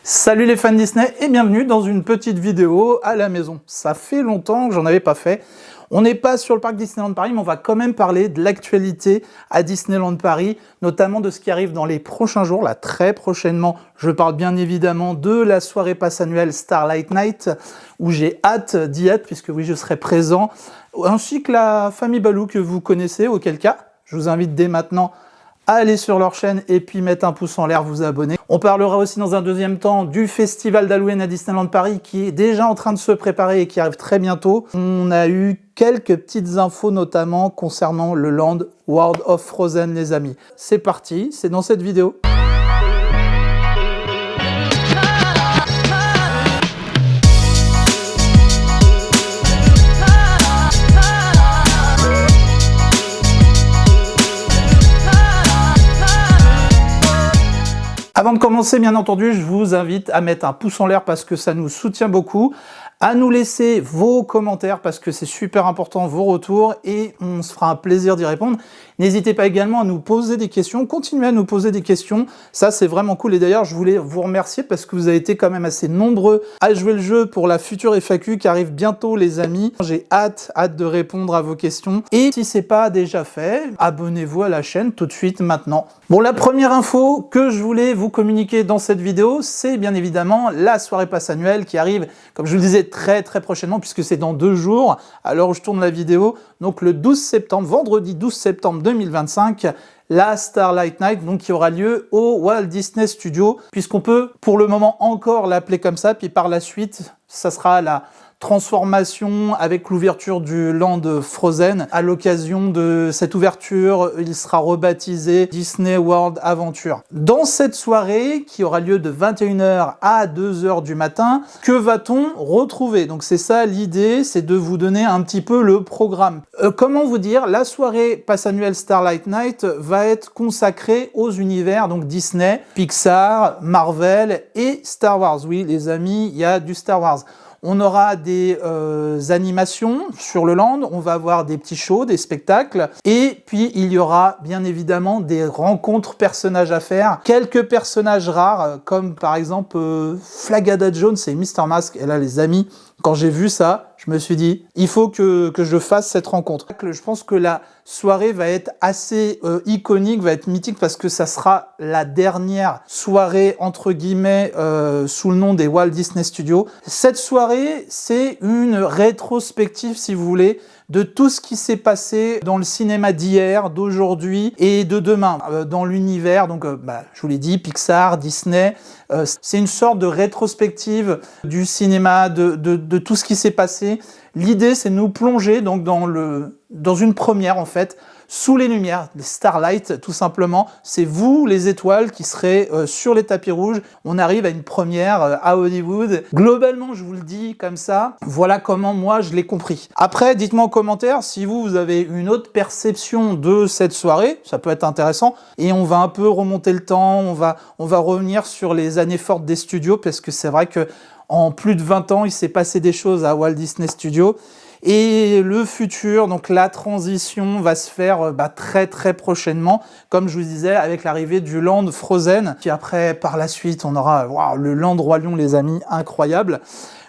Salut les fans Disney et bienvenue dans une petite vidéo à la maison. Ça fait longtemps que j'en avais pas fait. On n'est pas sur le parc Disneyland Paris, mais on va quand même parler de l'actualité à Disneyland Paris, notamment de ce qui arrive dans les prochains jours, là très prochainement. Je parle bien évidemment de la soirée passe annuelle Starlight Night, où j'ai hâte d'y être, puisque oui, je serai présent, ainsi que la famille Baloo que vous connaissez, auquel cas, je vous invite dès maintenant à aller sur leur chaîne et puis mettre un pouce en l'air, vous abonner. On parlera aussi dans un deuxième temps du festival d'Halloween à Disneyland Paris qui est déjà en train de se préparer et qui arrive très bientôt. On a eu quelques petites infos notamment concernant le Land World of Frozen, les amis. C'est parti, c'est dans cette vidéo. Avant de commencer, bien entendu, je vous invite à mettre un pouce en l'air parce que ça nous soutient beaucoup, à nous laisser vos commentaires parce que c'est super important, vos retours, et on se fera un plaisir d'y répondre. N'hésitez pas également à nous poser des questions, continuez à nous poser des questions, ça c'est vraiment cool. Et d'ailleurs, je voulais vous remercier parce que vous avez été quand même assez nombreux à jouer le jeu pour la future FAQ qui arrive bientôt, les amis. J'ai hâte de répondre à vos questions. Et si c'est pas déjà fait, abonnez-vous à la chaîne tout de suite maintenant. Bon, la première info que je voulais vous communiquer dans cette vidéo, c'est bien évidemment la soirée passe annuelle qui arrive, comme je vous le disais, très prochainement, puisque c'est dans 2 jours, à l'heure où je tourne la vidéo, donc le 12 septembre, vendredi 12 septembre 2025, la Starlight Night, donc qui aura lieu au Walt Disney Studios, puisqu'on peut pour le moment encore l'appeler comme ça, puis par la suite, ça sera la transformation avec l'ouverture du Land Frozen. À l'occasion de cette ouverture, il sera rebaptisé Disney World Adventure. Dans cette soirée, qui aura lieu de 21h à 2h du matin, que va-t-on retrouver? Donc c'est ça l'idée, c'est de vous donner un petit peu le programme. Comment vous dire? La soirée passe annuelle Starlight Night va être consacrée aux univers donc Disney, Pixar, Marvel et Star Wars. Oui les amis, il y a du Star Wars. On aura des animations sur le land, on va avoir des petits shows, des spectacles, et puis il y aura bien évidemment des rencontres personnages à faire, quelques personnages rares, comme par exemple Flagada Jones et Mr. Mask. Et là les amis, quand j'ai vu ça, je me suis dit, il faut que je fasse cette rencontre. Je pense que la soirée va être assez iconique, va être mythique, parce que ça sera la dernière soirée, entre guillemets, sous le nom des Walt Disney Studios. Cette soirée, c'est une rétrospective, si vous voulez, de tout ce qui s'est passé dans le cinéma d'hier, d'aujourd'hui et de demain, dans l'univers, donc je vous l'ai dit, Pixar, Disney, c'est une sorte de rétrospective du cinéma, de tout ce qui s'est passé. L'idée, c'est de nous plonger donc dans une première, en fait, sous les lumières, les Starlight, tout simplement. C'est vous, les étoiles, qui serez sur les tapis rouges. On arrive à une première à Hollywood. Globalement, je vous le dis comme ça, voilà comment moi je l'ai compris. Après, dites-moi en commentaire si vous avez une autre perception de cette soirée, ça peut être intéressant. Et on va un peu remonter le temps, on va revenir sur les années fortes des studios, parce que c'est vrai que en plus de 20 ans, il s'est passé des choses à Walt Disney Studios. Et le futur, donc la transition va se faire très prochainement, comme je vous disais, avec l'arrivée du Land Frozen, puis après, par la suite, on aura le Land Roi Lion, les amis, incroyable.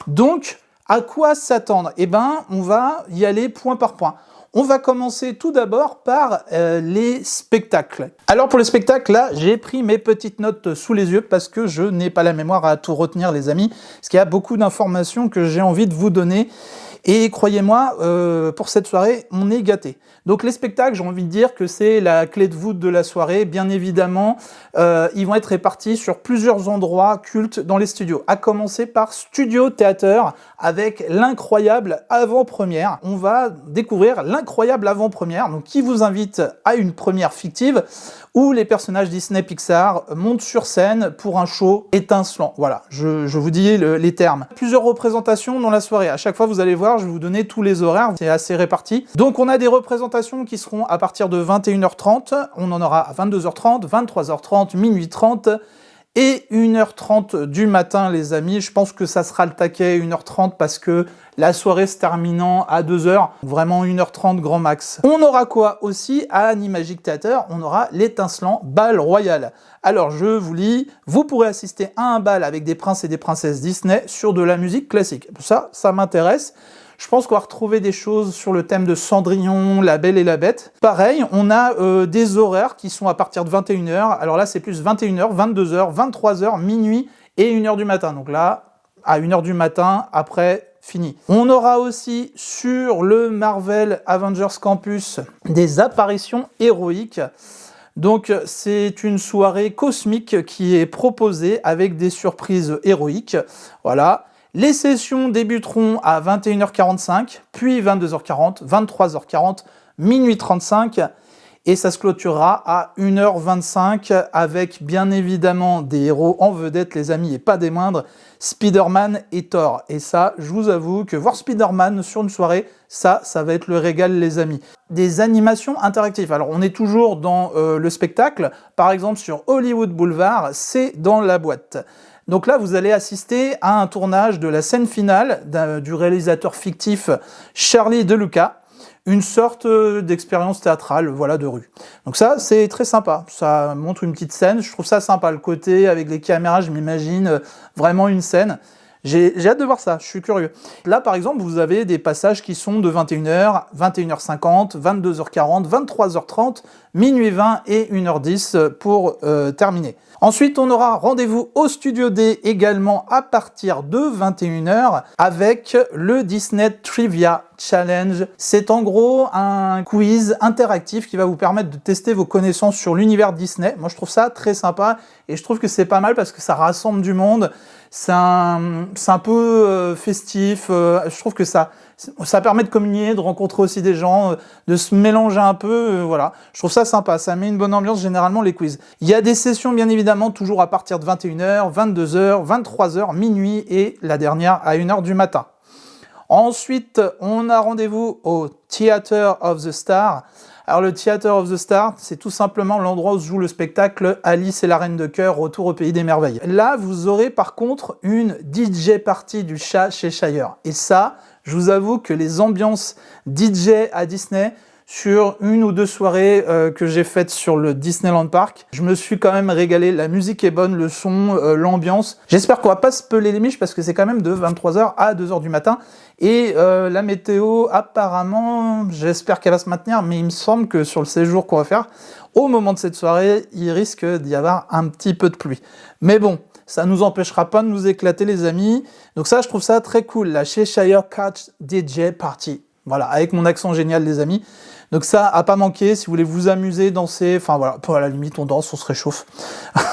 Donc, à quoi s'attendre? Eh ben, on va y aller point par point. On va commencer tout d'abord par les spectacles. Alors pour les spectacles, là, j'ai pris mes petites notes sous les yeux parce que je n'ai pas la mémoire à tout retenir, les amis, parce qu'il y a beaucoup d'informations que j'ai envie de vous donner. Et croyez-moi, pour cette soirée, on est gâtés. Donc les spectacles, j'ai envie de dire que c'est la clé de voûte de la soirée. Bien évidemment, ils vont être répartis sur plusieurs endroits cultes dans les studios. À commencer par Studio Theater avec l'incroyable avant-première. On va découvrir l'incroyable avant-première, donc qui vous invite à une première fictive où les personnages Disney Pixar montent sur scène pour un show étincelant. Voilà, je vous dis les termes. Plusieurs représentations dans la soirée. À chaque fois, vous allez voir, je vais vous donner tous les horaires, c'est assez réparti. Donc on a des représentations qui seront à partir de 21h30, on en aura à 22h30, 23h30, minuit 30 et 1h30 du matin, les amis. Je pense que ça sera le taquet, 1h30, parce que la soirée se terminant à 2h, vraiment 1h30 grand max. On aura quoi aussi à Animagic Theater? On aura l'étincelant bal royal. Alors je vous lis, vous pourrez assister à un bal avec des princes et des princesses Disney sur de la musique classique. Ça m'intéresse. Je pense qu'on va retrouver des choses sur le thème de Cendrillon, La Belle et la Bête. Pareil, on a des horaires qui sont à partir de 21h. Alors là, c'est plus 21h, 22h, 23h, minuit et 1h du matin. Donc là, à 1h du matin, après, fini. On aura aussi sur le Marvel Avengers Campus des apparitions héroïques. Donc c'est une soirée cosmique qui est proposée avec des surprises héroïques. Voilà. Les sessions débuteront à 21h45, puis 22h40, 23h40, minuit 35, et ça se clôturera à 1h25 avec bien évidemment des héros en vedette, les amis, et pas des moindres, Spider-Man et Thor. Et ça, je vous avoue que voir Spider-Man sur une soirée, ça va être le régal, les amis. Des animations interactives. Alors, on est toujours dans le spectacle. Par exemple, sur Hollywood Boulevard, c'est dans la boîte. Donc là, vous allez assister à un tournage de la scène finale du réalisateur fictif Charlie De Luca, une sorte d'expérience théâtrale, voilà, de rue. Donc ça, c'est très sympa. Ça montre une petite scène. Je trouve ça sympa, le côté avec les caméras, je m'imagine vraiment une scène. J'ai hâte de voir ça, je suis curieux. Là, par exemple, vous avez des passages qui sont de 21h, 21h50, 22h40, 23h30, minuit 20 et 1h10 pour terminer. Ensuite, on aura rendez-vous au Studio D également à partir de 21h avec le Disney Trivia Challenge. C'est en gros un quiz interactif qui va vous permettre de tester vos connaissances sur l'univers Disney. Moi, je trouve ça très sympa et je trouve que c'est pas mal parce que ça rassemble du monde. C'est un peu festif. Je trouve que ça permet de communier, de rencontrer aussi des gens, de se mélanger un peu. Voilà, je trouve ça sympa. Ça met une bonne ambiance généralement les quiz. Il y a des sessions bien évidemment toujours à partir de 21h, 22h, 23h, minuit et la dernière à 1h du matin. Ensuite, on a rendez-vous au Theater of the Star. Alors le Theater of the Star, c'est tout simplement l'endroit où se joue le spectacle Alice et la Reine de Cœur, Retour au Pays des Merveilles. Là, vous aurez par contre une DJ party du chat chez Shire. Et ça, je vous avoue que les ambiances DJ à Disney, sur une ou deux soirées que j'ai faites sur le Disneyland Park, je me suis quand même régalé. La musique est bonne, le son, l'ambiance. J'espère qu'on va pas se peler les miches parce que c'est quand même de 23h à 2h du matin. Et la météo, apparemment, j'espère qu'elle va se maintenir, mais il me semble que sur le séjour qu'on va faire, au moment de cette soirée, il risque d'y avoir un petit peu de pluie. Mais bon, ça ne nous empêchera pas de nous éclater, les amis. Donc ça, je trouve ça très cool, la Cheshire Cat DJ Party. Voilà, avec mon accent génial, les amis. Donc ça, à pas manquer, si vous voulez vous amuser, danser, enfin voilà, à la limite, on danse, on se réchauffe.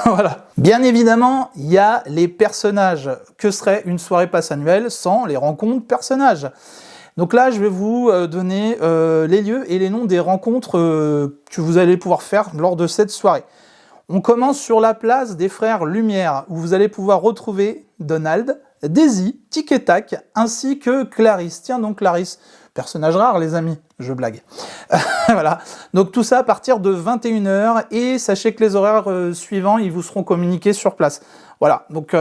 Voilà. Bien évidemment, il y a les personnages. Que serait une soirée passe annuelle sans les rencontres personnages? Donc là, je vais vous donner les lieux et les noms des rencontres que vous allez pouvoir faire lors de cette soirée. On commence sur la place des Frères Lumière, où vous allez pouvoir retrouver Donald, Daisy, Tic et Tac, ainsi que Clarisse. Tiens donc Clarisse, personnage rare les amis, je blague. Voilà, donc tout ça à partir de 21h, et sachez que les horaires suivants, ils vous seront communiqués sur place. Voilà, donc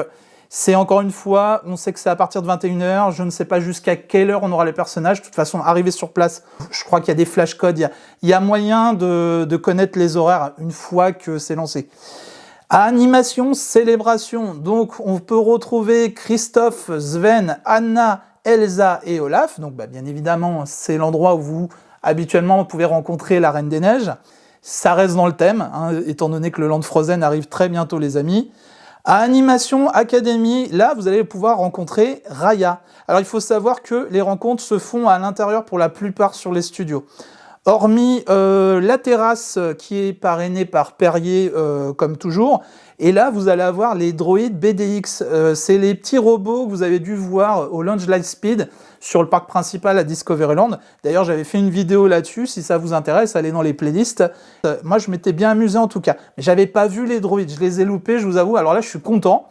c'est encore une fois, on sait que c'est à partir de 21h, je ne sais pas jusqu'à quelle heure on aura les personnages. De toute façon, arrivé sur place, je crois qu'il y a des flashcodes, il y a moyen de connaître les horaires une fois que c'est lancé. Animation, célébration, donc on peut retrouver Christophe, Sven, Anna, Elsa et Olaf. Donc bien évidemment, c'est l'endroit où vous, habituellement, vous pouvez rencontrer la Reine des Neiges. Ça reste dans le thème, hein, étant donné que le Land Frozen arrive très bientôt, les amis. À Animation Academy, là, vous allez pouvoir rencontrer Raya. Alors, il faut savoir que les rencontres se font à l'intérieur pour la plupart sur les studios. Hormis la terrasse qui est parrainée par Perrier, comme toujours. Et là, vous allez avoir les droïdes BDX. C'est les petits robots que vous avez dû voir au Launch Lightspeed sur le parc principal à Discoveryland. D'ailleurs, j'avais fait une vidéo là-dessus. Si ça vous intéresse, allez dans les playlists. Moi, je m'étais bien amusé en tout cas. Mais j'avais pas vu les droïdes. Je les ai loupés, je vous avoue. Alors là, je suis content.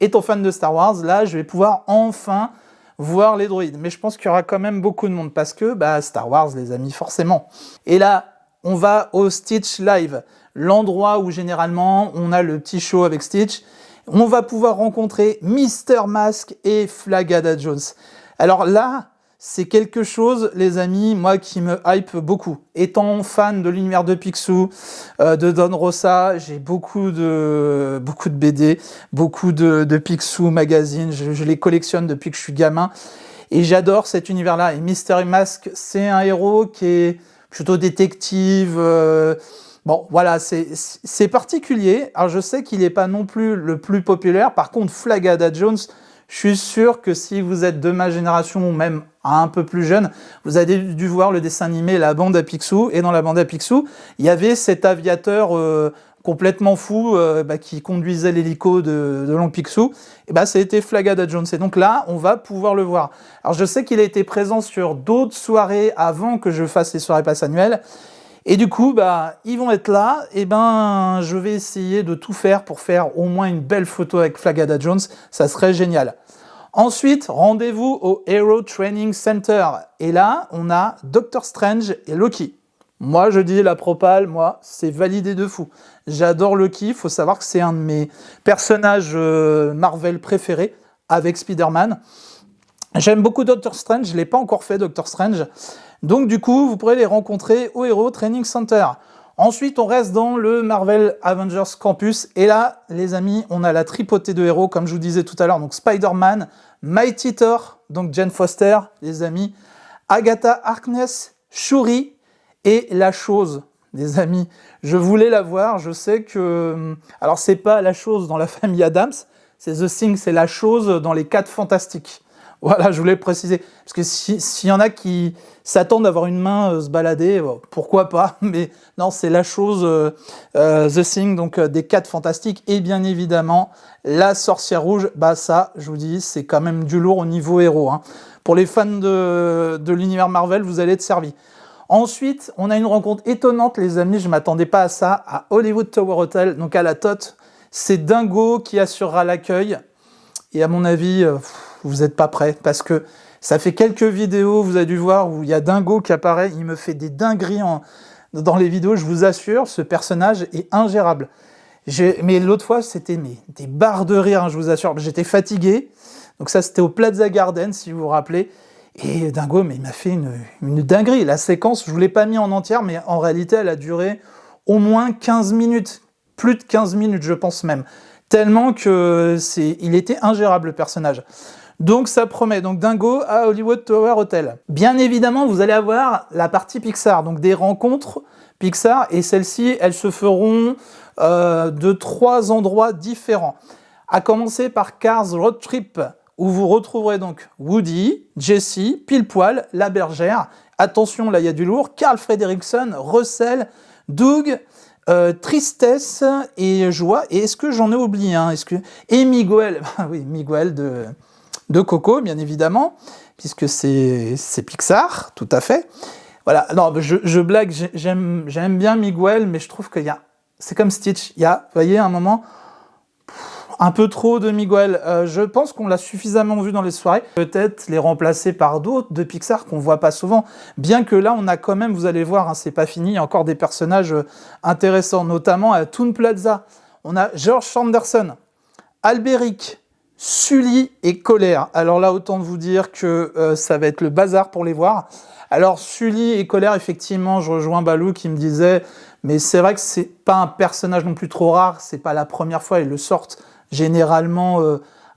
Étant fan de Star Wars, là, je vais pouvoir enfin voir les droïdes. Mais je pense qu'il y aura quand même beaucoup de monde parce que, Star Wars, les amis, forcément. Et là, on va au Stitch Live, l'endroit où généralement on a le petit show avec Stitch. On va pouvoir rencontrer Mr. Mask et Flagada Jones. Alors là, c'est quelque chose, les amis, moi qui me hype beaucoup. Étant fan de l'univers de Picsou, de Don Rosa, j'ai beaucoup de BD, beaucoup de Picsou magazine, je les collectionne depuis que je suis gamin. Et j'adore cet univers-là. Et Mystery Mask, c'est un héros qui est plutôt détective. Bon, voilà, c'est particulier. Alors, je sais qu'il n'est pas non plus le plus populaire. Par contre, Flagada Jones, je suis sûr que si vous êtes de ma génération ou même un peu plus jeune, vous avez dû voir le dessin animé La Bande à Picsou. Et dans La Bande à Picsou, il y avait cet aviateur complètement fou qui conduisait l'hélico de l'oncle Picsou. Et c'était Flagada Jones. Et donc là, on va pouvoir le voir. Alors je sais qu'il a été présent sur d'autres soirées avant que je fasse les soirées passes annuelles. Et du coup, ils vont être là. Et je vais essayer de tout faire pour faire au moins une belle photo avec Flagada Jones. Ça serait génial. Ensuite, rendez-vous au Hero Training Center. Et là, on a Doctor Strange et Loki. Moi, je dis la propale, moi, c'est validé de fou. J'adore Loki. Il faut savoir que c'est un de mes personnages Marvel préférés avec Spider-Man. J'aime beaucoup Doctor Strange. Je ne l'ai pas encore fait, Doctor Strange. Donc du coup, vous pourrez les rencontrer au Hero Training Center. Ensuite, on reste dans le Marvel Avengers Campus. Et là, les amis, on a la tripotée de héros, comme je vous disais tout à l'heure. Donc Spider-Man, Mighty Thor, donc Jane Foster, les amis, Agatha Harkness, Shuri et La Chose, les amis. Je voulais la voir, je sais que... Alors, c'est pas La Chose dans la famille Adams, c'est The Thing, c'est La Chose dans les 4 Fantastiques. Voilà, je voulais le préciser. Parce que s'il y en a qui s'attendent à voir une main se balader, pourquoi pas. Mais non, c'est La Chose, The Thing, donc des 4 Fantastiques. Et bien évidemment, la Sorcière Rouge, ça, je vous dis, c'est quand même du lourd au niveau héros. Hein. Pour les fans de l'univers Marvel, vous allez être servis. Ensuite, on a une rencontre étonnante, les amis, je ne m'attendais pas à ça, à Hollywood Tower Hotel, donc à la TOT. C'est Dingo qui assurera l'accueil. Et à mon avis... vous n'êtes pas prêts, parce que ça fait quelques vidéos, vous avez dû voir, où il y a Dingo qui apparaît, il me fait des dingueries dans les vidéos, je vous assure, ce personnage est ingérable. Mais l'autre fois, c'était des barres de rire, hein, je vous assure, j'étais fatigué, donc ça c'était au Plaza Garden, si vous vous rappelez, et Dingo, il m'a fait une dinguerie. La séquence, je ne vous l'ai pas mis en entière, mais en réalité, elle a duré au moins 15 minutes, plus de 15 minutes, je pense même, tellement il était ingérable, le personnage. Donc ça promet, donc Dingo à Hollywood Tower Hotel. Bien évidemment, vous allez avoir la partie Pixar, donc des rencontres Pixar, et celles-ci, elles se feront de 3 endroits différents. À commencer par Cars Road Trip, où vous retrouverez donc Woody, Jessie, Pile-Poil, la bergère, attention, là il y a du lourd, Carl Fredricksen, Russell, Doug, Tristesse et Joie, et est-ce que j'en ai oublié un, et Miguel, oui, Miguel de Coco, bien évidemment, puisque c'est Pixar, tout à fait. Voilà, non, je blague, j'aime bien Miguel, mais je trouve c'est comme Stitch, il y a, vous voyez, un moment, un peu trop de Miguel. Je pense qu'on l'a suffisamment vu dans les soirées. Peut-être les remplacer par d'autres de Pixar qu'on voit pas souvent. Bien que là, on a quand même, vous allez voir, hein, c'est pas fini, il y a encore des personnages intéressants, notamment à Toon Plaza. On a George Sanderson, Albéric, Sully et Colère. Alors là, autant vous dire que ça va être le bazar pour les voir. Alors Sully et Colère, effectivement, je rejoins Balou qui me disait, mais c'est vrai que c'est pas un personnage non plus trop rare, c'est pas la première fois, ils le sortent généralement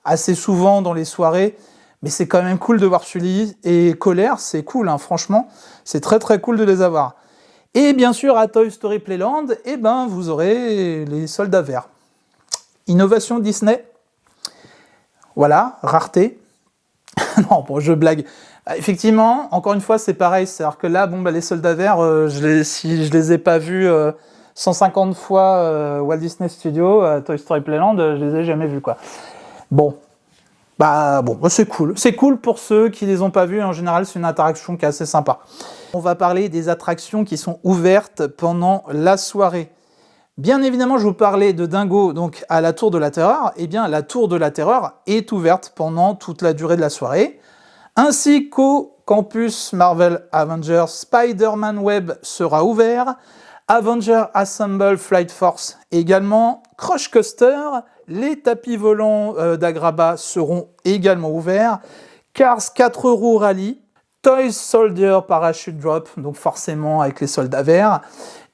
assez souvent dans les soirées, mais c'est quand même cool de voir Sully et Colère, c'est cool, hein, franchement, c'est très très cool de les avoir. Et bien sûr, à Toy Story Playland, vous aurez les soldats verts. Innovation Disney. Voilà, rareté. Non, bon, je blague. Effectivement, encore une fois, c'est pareil. C'est-à-dire que là, les soldats verts, si je les ai pas vus 150 fois Walt Disney Studios, Toy Story Playland, je les ai jamais vus, quoi. Bon, c'est cool. C'est cool pour ceux qui les ont pas vus. En général, c'est une interaction qui est assez sympa. On va parler des attractions qui sont ouvertes pendant la soirée. Bien évidemment, je vous parlais de Dingo, donc à la Tour de la Terreur. Eh bien, la Tour de la Terreur est ouverte pendant toute la durée de la soirée, ainsi qu'au campus Marvel Avengers Spider-Man Web sera ouvert, Avenger Assemble Flight Force également, Crush Coaster, les tapis volants d'Agraba seront également ouverts. Cars 4 roues Rally, Toys Soldier Parachute Drop, donc forcément avec les soldats verts,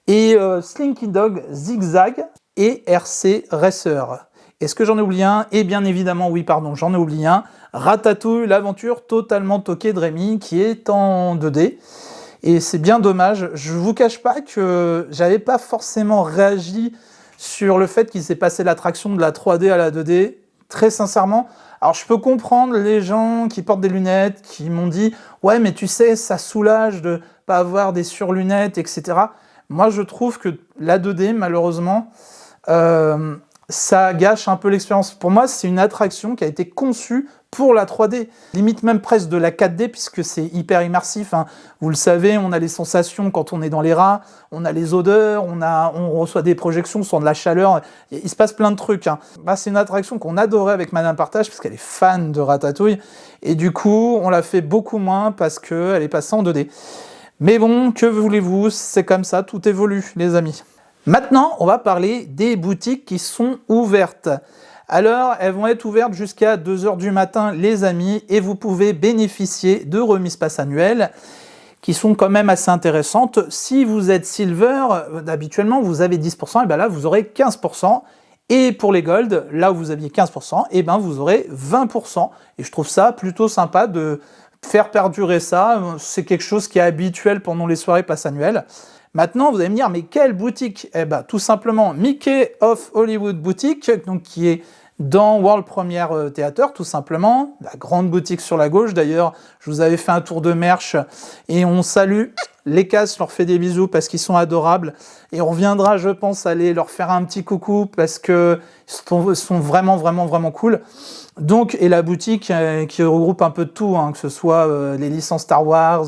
et Slinky Dog Zigzag et RC Racer. Est-ce que j'en ai oublié un? Et bien évidemment, oui, pardon, j'en ai oublié un. Ratatouille, l'aventure totalement toquée de Rémi, qui est en 2D. Et c'est bien dommage. Je vous cache pas que j'avais pas forcément réagi sur le fait qu'il s'est passé l'attraction de la 3D à la 2D. Très sincèrement. Alors je peux comprendre les gens qui portent des lunettes, qui m'ont dit « Ouais, mais tu sais, ça soulage de pas avoir des surlunettes, etc. » Moi, je trouve que la 2D, malheureusement, ça gâche un peu l'expérience. Pour moi, c'est une attraction qui a été conçue pour la 3D, limite même presque de la 4D, puisque c'est hyper immersif, hein. Vous le savez, on a les sensations quand on est dans les rats, on a les odeurs, on reçoit des projections, on sent de la chaleur, il se passe plein de trucs, hein. C'est une attraction qu'on adorait avec Madame Partage, parce qu'elle est fan de Ratatouille, et du coup, on l'a fait beaucoup moins parce qu'elle est passée en 2D. Mais bon, que voulez-vous, c'est comme ça, tout évolue, les amis. Maintenant, on va parler des boutiques qui sont ouvertes. Alors, elles vont être ouvertes jusqu'à 2 h du matin, les amis, et vous pouvez bénéficier de remises pass annuelles qui sont quand même assez intéressantes. Si vous êtes Silver, habituellement, vous avez 10%, et bien là, vous aurez 15%. Et pour les Gold, là où vous aviez 15%, et ben vous aurez 20%. Et je trouve ça plutôt sympa de faire perdurer ça. C'est quelque chose qui est habituel pendant les soirées pass annuelles. Maintenant, vous allez me dire, mais quelle boutique? Eh bien, tout simplement, Mickey of Hollywood Boutique, donc qui est dans World Premiere Theater, tout simplement. La grande boutique sur la gauche, d'ailleurs, je vous avais fait un tour de merch, et on salue les Cass, leur fait des bisous parce qu'ils sont adorables, et on reviendra, je pense, aller leur faire un petit coucou, parce qu'ils sont vraiment, vraiment, vraiment cool. Donc, et la boutique qui regroupe un peu de tout, hein, que ce soit les licences Star Wars,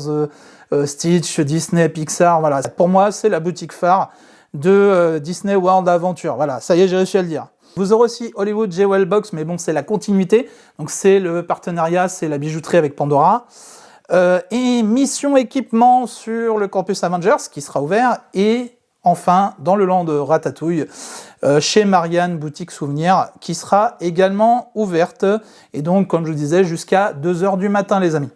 Stitch, Disney, Pixar, voilà. Pour moi, c'est la boutique phare de Disney World Adventure. Voilà, ça y est, j'ai réussi à le dire. Vous aurez aussi Hollywood Jewel Box, mais bon, c'est la continuité. Donc c'est le partenariat, c'est la bijouterie avec Pandora. Et Mission Équipement sur le campus Avengers, qui sera ouvert. Et enfin, dans le land de Ratatouille, chez Marianne Boutique Souvenir, qui sera également ouverte. Et donc, comme je vous disais, jusqu'à 2 h du matin, les amis.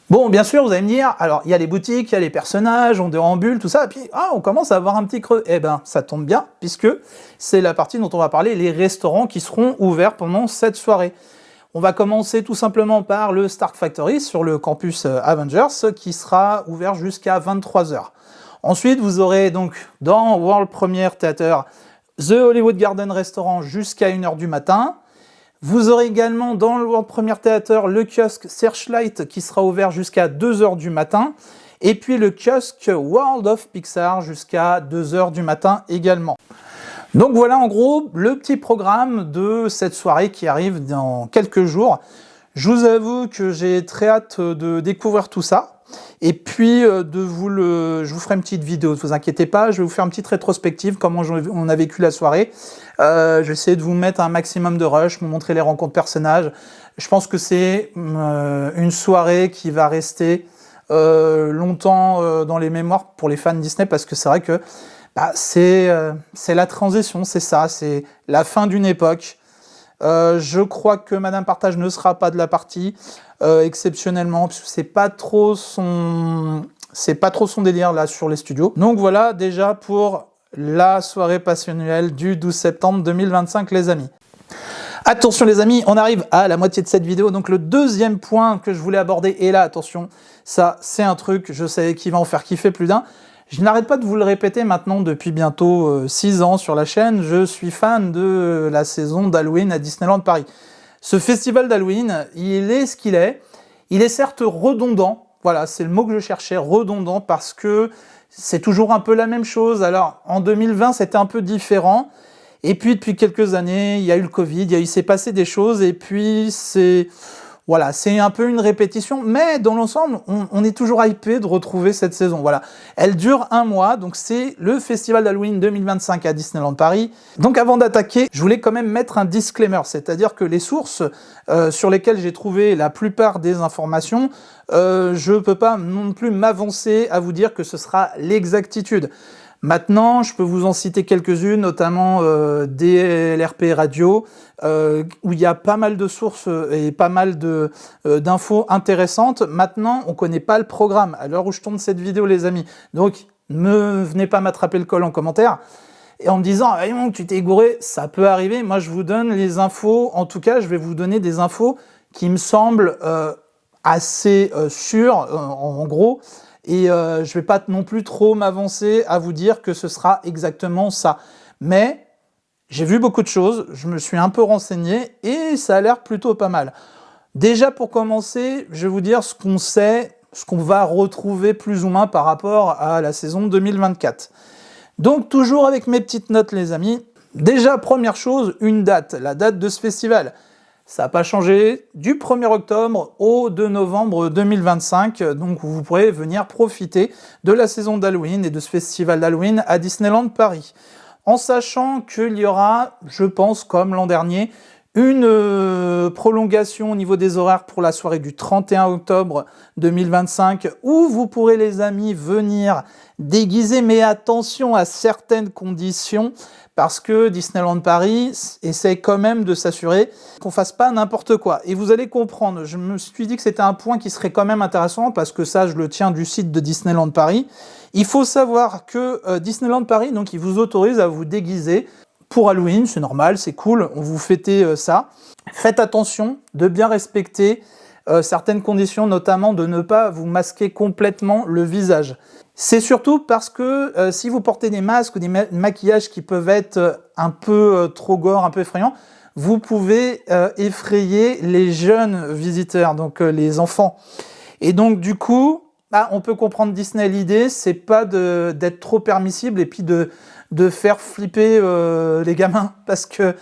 Bon, bien sûr, vous allez me dire, alors, il y a les boutiques, il y a les personnages, on déambule, tout ça, et puis, on commence à avoir un petit creux. Eh ben, ça tombe bien, puisque c'est la partie dont on va parler, les restaurants qui seront ouverts pendant cette soirée. On va commencer tout simplement par le Stark Factory sur le campus Avengers, qui sera ouvert jusqu'à 23 h. Ensuite, vous aurez donc, dans World Premiere Theater, The Hollywood Garden Restaurant jusqu'à 1 h du matin. Vous aurez également dans le World Premiere Theater le kiosque Searchlight qui sera ouvert jusqu'à 2 h du matin. Et puis le kiosque World of Pixar jusqu'à 2 h du matin également. Donc voilà en gros le petit programme de cette soirée qui arrive dans quelques jours. Je vous avoue que j'ai très hâte de découvrir tout ça. Et puis, je vous ferai une petite vidéo, ne vous inquiétez pas, je vais vous faire une petite rétrospective, comment on a vécu la soirée. Je vais essayer de vous mettre un maximum de rush, vous montrer les rencontres personnages. Je pense que c'est une soirée qui va rester longtemps dans les mémoires pour les fans Disney, parce que c'est vrai que c'est la transition, c'est ça, c'est la fin d'une époque. Je crois que Madame Partage ne sera pas de la partie, exceptionnellement, parce que c'est pas trop son délire là sur les studios. Donc voilà déjà pour la soirée passionnelle du 12 septembre 2025, les amis. Attention les amis, on arrive à la moitié de cette vidéo, donc le deuxième point que je voulais aborder, et là attention, ça c'est un truc, je sais qui va en faire kiffer plus d'un. Je n'arrête pas de vous le répéter maintenant depuis bientôt 6 ans sur la chaîne, je suis fan de la saison d'Halloween à Disneyland Paris. Ce festival d'Halloween, il est ce qu'il est. Il est certes redondant, voilà, c'est le mot que je cherchais, redondant, parce que c'est toujours un peu la même chose. Alors, en 2020, c'était un peu différent. Et puis, depuis quelques années, il y a eu le Covid, il s'est passé des choses, et puis c'est... Voilà, c'est un peu une répétition, mais dans l'ensemble, on est toujours hypé de retrouver cette saison. Voilà, elle dure 1 mois, donc c'est le festival d'Halloween 2025 à Disneyland Paris. Donc avant d'attaquer, je voulais quand même mettre un disclaimer, c'est-à-dire que les sources sur lesquelles j'ai trouvé la plupart des informations, je peux pas non plus m'avancer à vous dire que ce sera l'exactitude. Maintenant, je peux vous en citer quelques-unes, notamment DLRP Radio, où il y a pas mal de sources et pas mal d'infos intéressantes. Maintenant, on connaît pas le programme à l'heure où je tourne cette vidéo, les amis. Donc, ne venez pas m'attraper le col en commentaire. Et en me disant, ah, Raymond, tu t'es gouré, ça peut arriver. Moi, je vous donne les infos. En tout cas, je vais vous donner des infos qui me semblent assez sûres, en gros. Et je vais pas non plus trop m'avancer à vous dire que ce sera exactement ça. Mais j'ai vu beaucoup de choses, je me suis un peu renseigné et ça a l'air plutôt pas mal. Déjà pour commencer, je vais vous dire ce qu'on sait, ce qu'on va retrouver plus ou moins par rapport à la saison 2024. Donc toujours avec mes petites notes les amis. Déjà première chose, une date, la date de ce festival. Ça n'a pas changé, du 1er octobre au 2 novembre 2025, donc vous pourrez venir profiter de la saison d'Halloween et de ce festival d'Halloween à Disneyland Paris. En sachant qu'il y aura, je pense, comme l'an dernier, une prolongation au niveau des horaires pour la soirée du 31 octobre 2025, où vous pourrez les amis venir déguiser, mais attention à certaines conditions, parce que Disneyland Paris essaie quand même de s'assurer qu'on fasse pas n'importe quoi. Et vous allez comprendre, je me suis dit que c'était un point qui serait quand même intéressant, parce que ça, je le tiens du site de Disneyland Paris. Il faut savoir que Disneyland Paris, donc, il vous autorise à vous déguiser pour Halloween, c'est normal, c'est cool, on vous fêtez ça. Faites attention de bien respecter certaines conditions, notamment de ne pas vous masquer complètement le visage. C'est surtout parce que si vous portez des masques ou des maquillages qui peuvent être un peu trop gore, un peu effrayants, vous pouvez effrayer les jeunes visiteurs, donc les enfants. Et donc du coup, on peut comprendre Disney, l'idée, c'est pas d'être trop permissible et puis de faire flipper les gamins, parce que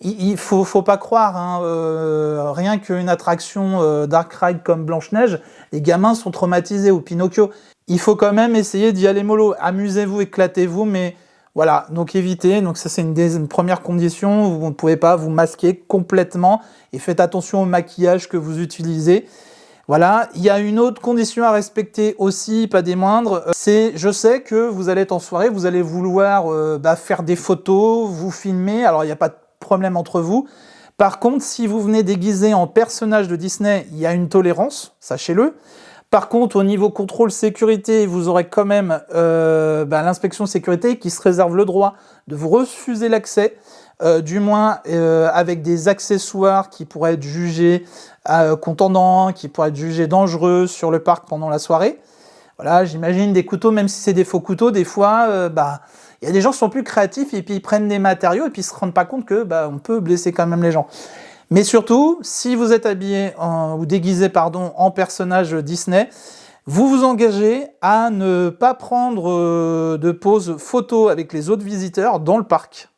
il faut pas croire, hein, rien qu'une attraction Dark Ride comme Blanche-Neige, les gamins sont traumatisés, ou Pinocchio. Il faut quand même essayer d'y aller mollo. Amusez-vous, éclatez-vous, mais voilà, donc évitez. Donc ça, c'est une première condition. Vous ne pouvez pas vous masquer complètement et faites attention au maquillage que vous utilisez. Voilà, il y a une autre condition à respecter aussi, pas des moindres, c'est, je sais que vous allez être en soirée, vous allez vouloir faire des photos, vous filmer, alors il n'y a pas de problème entre vous. Par contre, si vous venez déguisé en personnage de Disney, il y a une tolérance, sachez-le. Par contre, au niveau contrôle sécurité, vous aurez quand même l'inspection sécurité qui se réserve le droit de vous refuser l'accès, du moins avec des accessoires qui pourraient être jugés contondants, qui pourraient être jugés dangereux sur le parc pendant la soirée. Voilà, j'imagine des couteaux, même si c'est des faux couteaux, des fois, il y a des gens qui sont plus créatifs et puis ils prennent des matériaux et puis ils se rendent pas compte que on peut blesser quand même les gens. Mais surtout, si vous êtes habillé ou déguisé en personnage Disney, vous vous engagez à ne pas prendre de pose photo avec les autres visiteurs dans le parc.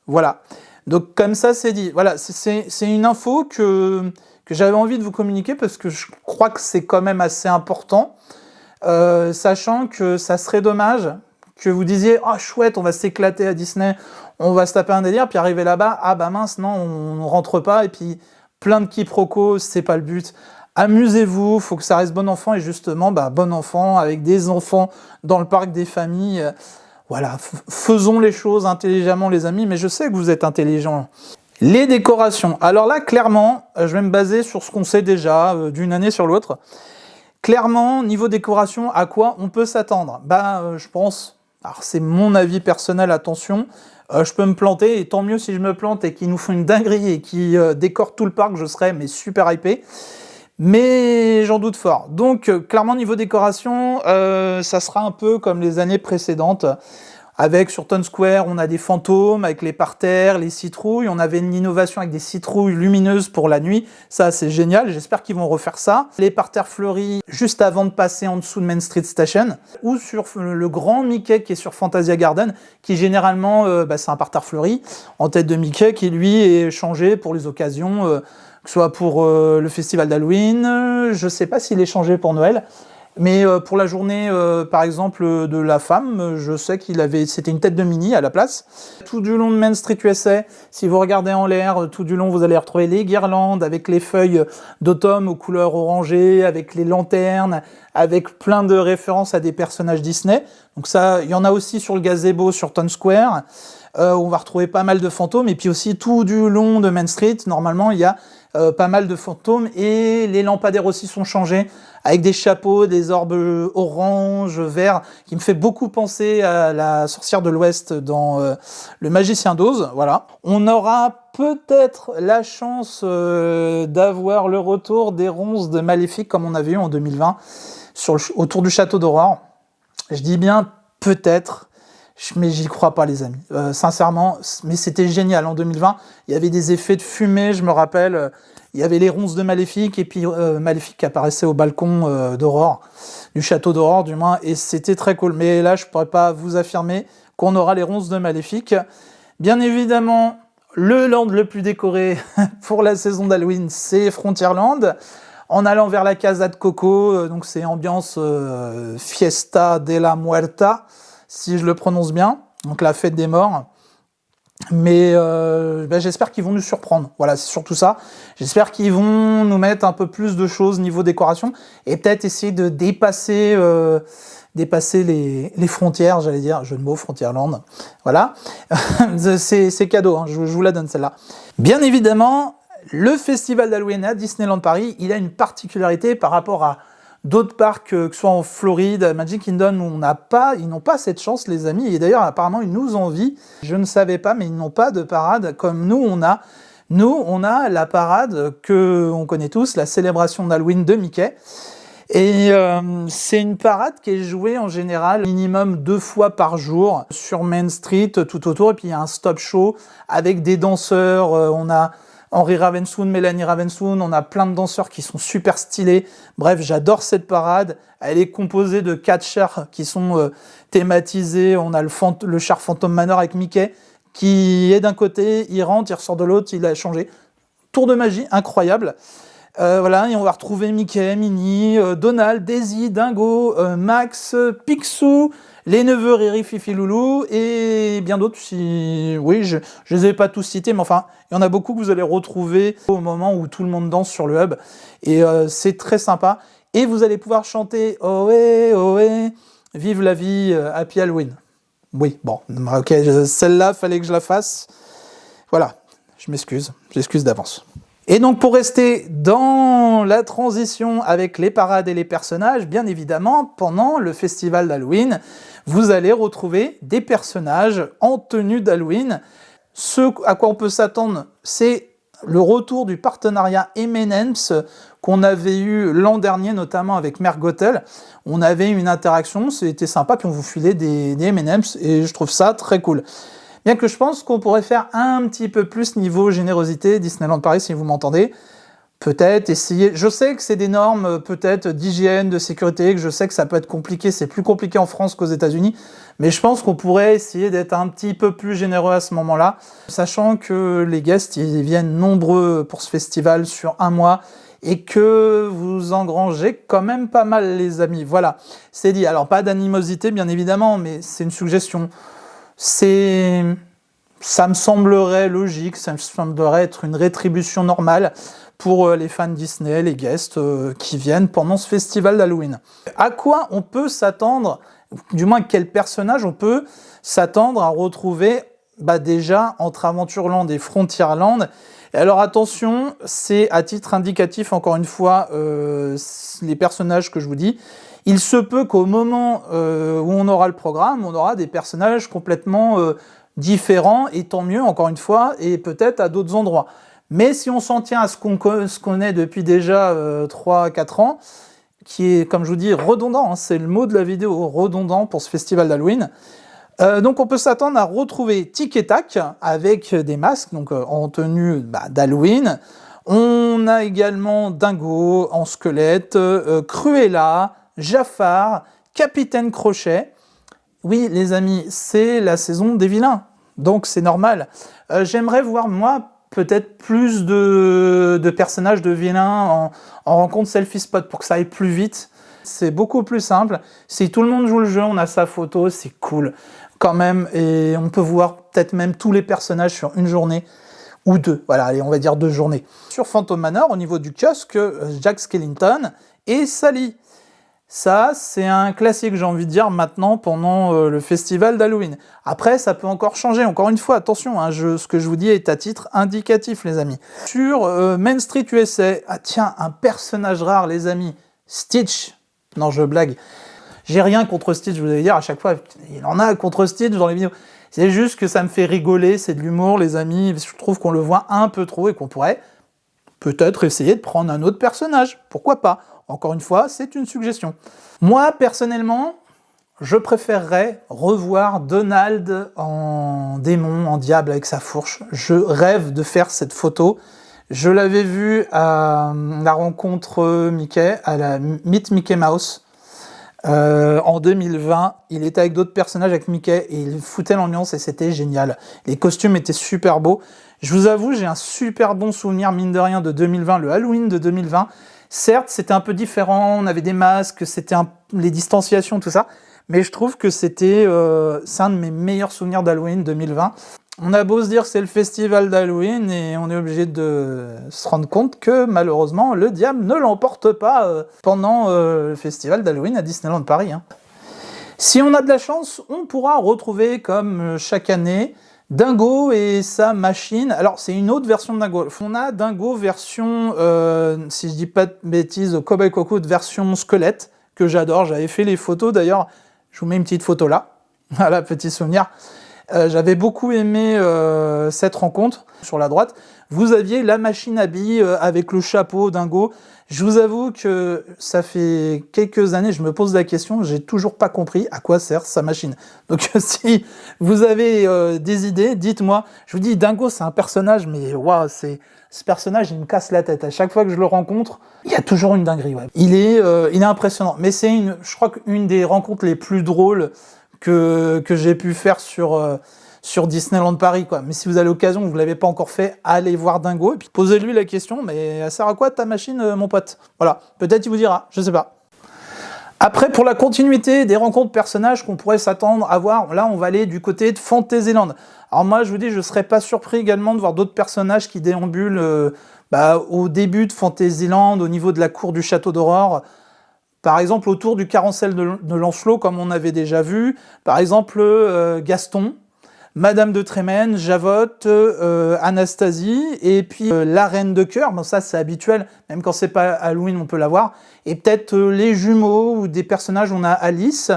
Voilà. Donc comme ça, c'est dit. Voilà, c'est une info que j'avais envie de vous communiquer parce que je crois que c'est quand même assez important, sachant que ça serait dommage que vous disiez « Ah, chouette, on va s'éclater à Disney, on va se taper un délire », puis arriver là-bas, « Ah bah mince, non, on ne rentre pas », et puis plein de quiproquos, c'est pas le but. Amusez-vous, faut que ça reste bon enfant, et justement, bon enfant, avec des enfants dans le parc, des familles, voilà, faisons les choses intelligemment les amis, mais je sais que vous êtes intelligents. Les décorations, alors là, clairement, je vais me baser sur ce qu'on sait déjà, d'une année sur l'autre. Clairement, niveau décoration, à quoi on peut s'attendre ? Je pense... Alors c'est mon avis personnel, attention, je peux me planter, et tant mieux si je me plante et qu'ils nous font une dinguerie et qu'ils décorent tout le parc, je serais super hypé, mais j'en doute fort. Donc clairement niveau décoration, ça sera un peu comme les années précédentes, avec sur Town Square, on a des fantômes avec les parterres, les citrouilles, on avait une innovation avec des citrouilles lumineuses pour la nuit, ça c'est génial, j'espère qu'ils vont refaire ça. Les parterres fleuris juste avant de passer en dessous de Main Street Station, ou sur le grand Mickey qui est sur Fantasia Garden, qui généralement, c'est un parterre fleuri, en tête de Mickey, qui lui est changé pour les occasions, que ce soit pour le festival d'Halloween, je sais pas s'il est changé pour Noël, Mais pour la journée, par exemple, de la femme, je sais c'était une tête de mini à la place. Tout du long de Main Street USA, si vous regardez en l'air, tout du long, vous allez retrouver les guirlandes avec les feuilles d'automne aux couleurs orangées, avec les lanternes, avec plein de références à des personnages Disney. Donc ça, il y en a aussi sur le gazebo sur Times Square, où on va retrouver pas mal de fantômes. Et puis aussi tout du long de Main Street, normalement, il y a pas mal de fantômes et les lampadaires aussi sont changés avec des chapeaux, des orbes orange, vert, qui me fait beaucoup penser à la sorcière de l'Ouest dans Le Magicien d'Oz. Voilà. On aura peut-être la chance d'avoir le retour des ronces de Maléfique comme on avait eu en 2020 autour du château d'Aurore. Je dis bien peut-être. Mais j'y crois pas, les amis. Sincèrement, mais c'était génial. En 2020, il y avait des effets de fumée, je me rappelle. Il y avait les ronces de Maléfique, et puis Maléfique qui apparaissait au balcon d'Aurore, du château d'Aurore, du moins, et c'était très cool. Mais là, je pourrais pas vous affirmer qu'on aura les ronces de Maléfique. Bien évidemment, le land le plus décoré pour la saison d'Halloween, c'est Frontierland. En allant vers la Casa de Coco, donc c'est ambiance Fiesta de la Muerta, si je le prononce bien, donc la fête des morts. Mais j'espère qu'ils vont nous surprendre. Voilà, c'est surtout ça. J'espère qu'ils vont nous mettre un peu plus de choses niveau décoration et peut-être essayer de dépasser les frontières, j'allais dire, jeu de mots, Frontierland. Voilà, c'est cadeau, hein, je vous la donne celle-là. Bien évidemment, le festival d'Halloween à Disneyland Paris, il a une particularité par rapport à d'autres parcs, que ce soit en Floride, Magic Kingdom, où ils n'ont pas cette chance, les amis. Et d'ailleurs, apparemment, ils nous envient. Je ne savais pas, mais ils n'ont pas de parade comme nous, on a. Nous, on a la parade qu'on connaît tous, la célébration d'Halloween de Mickey. Et c'est une parade qui est jouée en général minimum 2 fois par jour sur Main Street, tout autour. Et puis, il y a un stop show avec des danseurs. On a Henry Ravenswood, Mélanie Ravenswood, on a plein de danseurs qui sont super stylés. Bref, j'adore cette parade. Elle est composée de 4 chars qui sont thématisés. On a le char Phantom Manor avec Mickey qui est d'un côté, il rentre, il ressort de l'autre, il a changé. Tour de magie incroyable. Voilà, et on va retrouver Mickey, Minnie, Donald, Daisy, Dingo, Max, Picsou, les neveux Riri, Fifi, Loulou, et bien d'autres. Oui, je les ai pas tous cités, mais enfin, il y en a beaucoup que vous allez retrouver au moment où tout le monde danse sur le hub, et c'est très sympa. Et vous allez pouvoir chanter Ohé, ohé, vive la vie, Happy Halloween. Oui, bon, ok, celle-là, fallait que je la fasse. Voilà, j'excuse d'avance. Et donc pour rester dans la transition avec les parades et les personnages, bien évidemment, pendant le festival d'Halloween, vous allez retrouver des personnages en tenue d'Halloween. Ce à quoi on peut s'attendre, c'est le retour du partenariat M&M's qu'on avait eu l'an dernier, notamment avec Mère Gothel. On avait une interaction, c'était sympa, puis on vous filait des M&M's, et je trouve ça très cool. Bien que je pense qu'on pourrait faire un petit peu plus niveau générosité, Disneyland Paris, si vous m'entendez. Peut-être essayer... Je sais que c'est des normes peut-être d'hygiène, de sécurité, que je sais que ça peut être compliqué, c'est plus compliqué en France qu'aux États-Unis, mais je pense qu'on pourrait essayer d'être un petit peu plus généreux à ce moment-là, sachant que les guests, ils viennent nombreux pour ce festival sur un mois, et que vous engrangez quand même pas mal, les amis. Voilà, c'est dit. Alors, pas d'animosité, bien évidemment, mais c'est une suggestion. Ça me semblerait logique, ça me semblerait être une rétribution normale pour les fans Disney, les guests qui viennent pendant ce festival d'Halloween. À quoi on peut s'attendre, du moins quel personnage on peut s'attendre à retrouver déjà entre Aventureland et Frontierland. Et alors attention, c'est à titre indicatif encore une fois les personnages que je vous dis. Il se peut qu'au moment où on aura le programme, on aura des personnages complètement différents, et tant mieux, encore une fois, et peut-être à d'autres endroits. Mais si on s'en tient à ce qu'on connaît depuis déjà 3-4 ans, qui est, comme je vous dis, redondant, hein, c'est le mot de la vidéo, redondant pour ce festival d'Halloween, donc on peut s'attendre à retrouver Tic et Tac avec des masques, donc en tenue d'Halloween. On a également Dingo en squelette, Cruella, Jafar, Capitaine Crochet. Oui, les amis, c'est la saison des vilains, donc c'est normal. J'aimerais voir, moi, peut-être plus de personnages de vilains en rencontre selfie spot pour que ça aille plus vite. C'est beaucoup plus simple. Si tout le monde joue le jeu, on a sa photo, c'est cool quand même. Et on peut voir peut-être même tous les personnages sur une journée ou deux. Voilà, allez, on va dire 2 journées. Sur Phantom Manor, au niveau du kiosque, Jack Skellington et Sally. Ça, c'est un classique, j'ai envie de dire, maintenant, pendant le festival d'Halloween. Après, ça peut encore changer. Encore une fois, attention, hein, ce que je vous dis est à titre indicatif, les amis. Sur Main Street USA, ah tiens, un personnage rare, les amis, Stitch. Non, je blague. J'ai rien contre Stitch, je vous allez dire, à chaque fois, il en a contre Stitch dans les vidéos. C'est juste que ça me fait rigoler, c'est de l'humour, les amis. Je trouve qu'on le voit un peu trop et qu'on pourrait peut-être essayer de prendre un autre personnage. Pourquoi pas ? Encore une fois, c'est une suggestion. Moi, personnellement, je préférerais revoir Donald en démon, en diable avec sa fourche. Je rêve de faire cette photo. Je l'avais vu à la rencontre Mickey, à la Meet Mickey Mouse, en 2020. Il était avec d'autres personnages, avec Mickey, et il foutait l'ambiance et c'était génial. Les costumes étaient super beaux. Je vous avoue, j'ai un super bon souvenir, mine de rien, de 2020, le Halloween de 2020. Certes, c'était un peu différent, on avait des masques, c'était les distanciations, tout ça, mais je trouve que c'est un de mes meilleurs souvenirs d'Halloween 2020. On a beau se dire que c'est le festival d'Halloween et on est obligé de se rendre compte que malheureusement le diable ne l'emporte pas pendant le festival d'Halloween à Disneyland Paris. Hein. Si on a de la chance, on pourra retrouver comme chaque année Dingo et sa machine. Alors, c'est une autre version de Dingo. On a Dingo version, si je dis pas de bêtises, Cowboy Cocotte version squelette, que j'adore. J'avais fait les photos, d'ailleurs. Je vous mets une petite photo là. Voilà, petit souvenir. J'avais beaucoup aimé cette rencontre. Sur la droite, vous aviez la machine à billes avec le chapeau Dingo. Je vous avoue que ça fait quelques années, je me pose la question, j'ai toujours pas compris à quoi sert sa machine. Donc si vous avez des idées, dites-moi. Je vous dis, Dingo, c'est un personnage, mais waouh, ce personnage, il me casse la tête. À chaque fois que je le rencontre, il y a toujours une dinguerie. Ouais. Il est impressionnant. Mais c'est je crois qu'une des rencontres les plus drôles que j'ai pu faire sur Disneyland Paris, quoi. Mais si vous avez l'occasion, vous ne l'avez pas encore fait, allez voir Dingo, et puis posez-lui la question, mais elle sert à quoi ta machine, mon pote? Voilà, peut-être il vous dira, je sais pas. Après, pour la continuité des rencontres personnages qu'on pourrait s'attendre à voir, là, on va aller du côté de Fantasyland. Alors moi, je vous dis, je ne serais pas surpris également de voir d'autres personnages qui déambulent au début de Fantasyland, au niveau de la cour du Château d'Aurore. Par exemple, autour du carrousel de Lancelot, comme on avait déjà vu. Par exemple, Gaston, Madame de Trémène, Javotte, Anastasie, et puis la Reine de Cœur, bon ça c'est habituel, même quand c'est pas Halloween on peut la voir, et peut-être les jumeaux ou des personnages, on a Alice,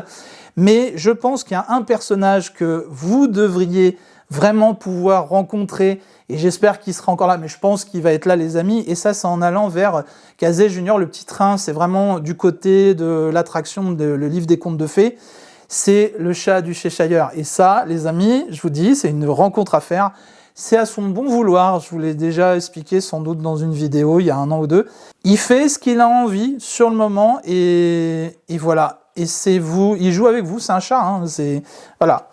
mais je pense qu'il y a un personnage que vous devriez vraiment pouvoir rencontrer, et j'espère qu'il sera encore là, mais je pense qu'il va être là les amis, et ça c'est en allant vers Kazé Junior, le petit train, c'est vraiment du côté de l'attraction de le livre des contes de fées, c'est le chat du Cheshire. Et ça, les amis, je vous dis, c'est une rencontre à faire. C'est à son bon vouloir, je vous l'ai déjà expliqué sans doute dans une vidéo il y a 1 an ou 2. Il fait ce qu'il a envie sur le moment et voilà. Et c'est vous, il joue avec vous, c'est un chat, hein, c'est... Voilà,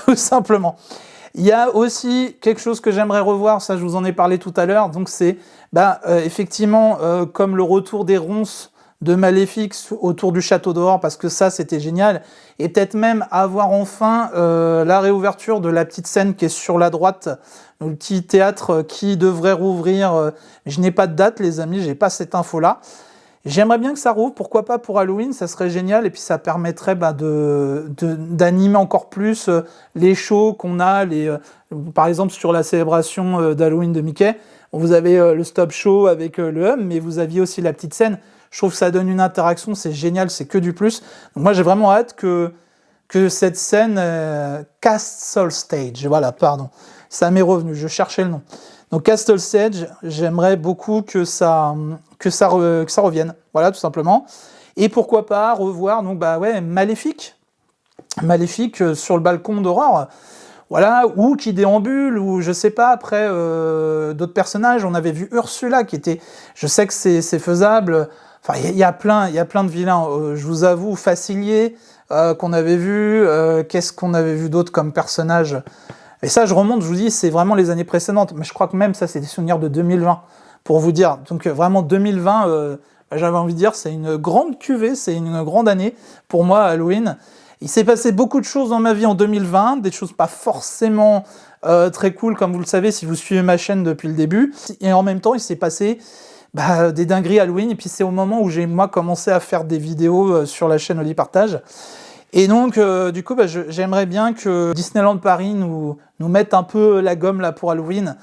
tout simplement. Il y a aussi quelque chose que j'aimerais revoir, ça je vous en ai parlé tout à l'heure, donc c'est effectivement comme le retour des ronces de Maléfique autour du Château d'Aurore, parce que ça c'était génial, et peut-être même avoir enfin la réouverture de la petite scène qui est sur la droite, le petit théâtre qui devrait rouvrir, je n'ai pas de date les amis, j'ai pas cette info là, j'aimerais bien que ça rouvre, pourquoi pas pour Halloween, ça serait génial, et puis ça permettrait d'animer encore plus les shows qu'on a, par exemple sur la célébration d'Halloween de Mickey, vous avez le stop show avec le hum, mais vous aviez aussi la petite scène. Je trouve que ça donne une interaction, c'est génial, c'est que du plus. Donc moi, j'ai vraiment hâte que cette scène Castle Stage, voilà, pardon, ça m'est revenu, je cherchais le nom. Donc Castle Stage, j'aimerais beaucoup que ça revienne, voilà, tout simplement. Et pourquoi pas revoir, donc Maléfique sur le balcon d'Aurore. Voilà, ou qui déambule, ou je sais pas, après d'autres personnages, on avait vu Ursula qui était, je sais que c'est faisable, enfin il y a plein de vilains, je vous avoue, Facilier, qu'on avait vu, qu'est-ce qu'on avait vu d'autre comme personnage, et ça je remonte, je vous dis, c'est vraiment les années précédentes, mais je crois que même ça c'est des souvenirs de 2020, pour vous dire, donc vraiment 2020, j'avais envie de dire c'est une grande cuvée, c'est une grande année pour moi à Halloween. Il s'est passé beaucoup de choses dans ma vie en 2020, des choses pas forcément très cool, comme vous le savez si vous suivez ma chaîne depuis le début. Et en même temps, il s'est passé des dingueries Halloween, et puis c'est au moment où j'ai moi commencé à faire des vidéos sur la chaîne Oli Partage. Et donc, du coup, j'aimerais bien que Disneyland Paris nous mette un peu la gomme là pour Halloween.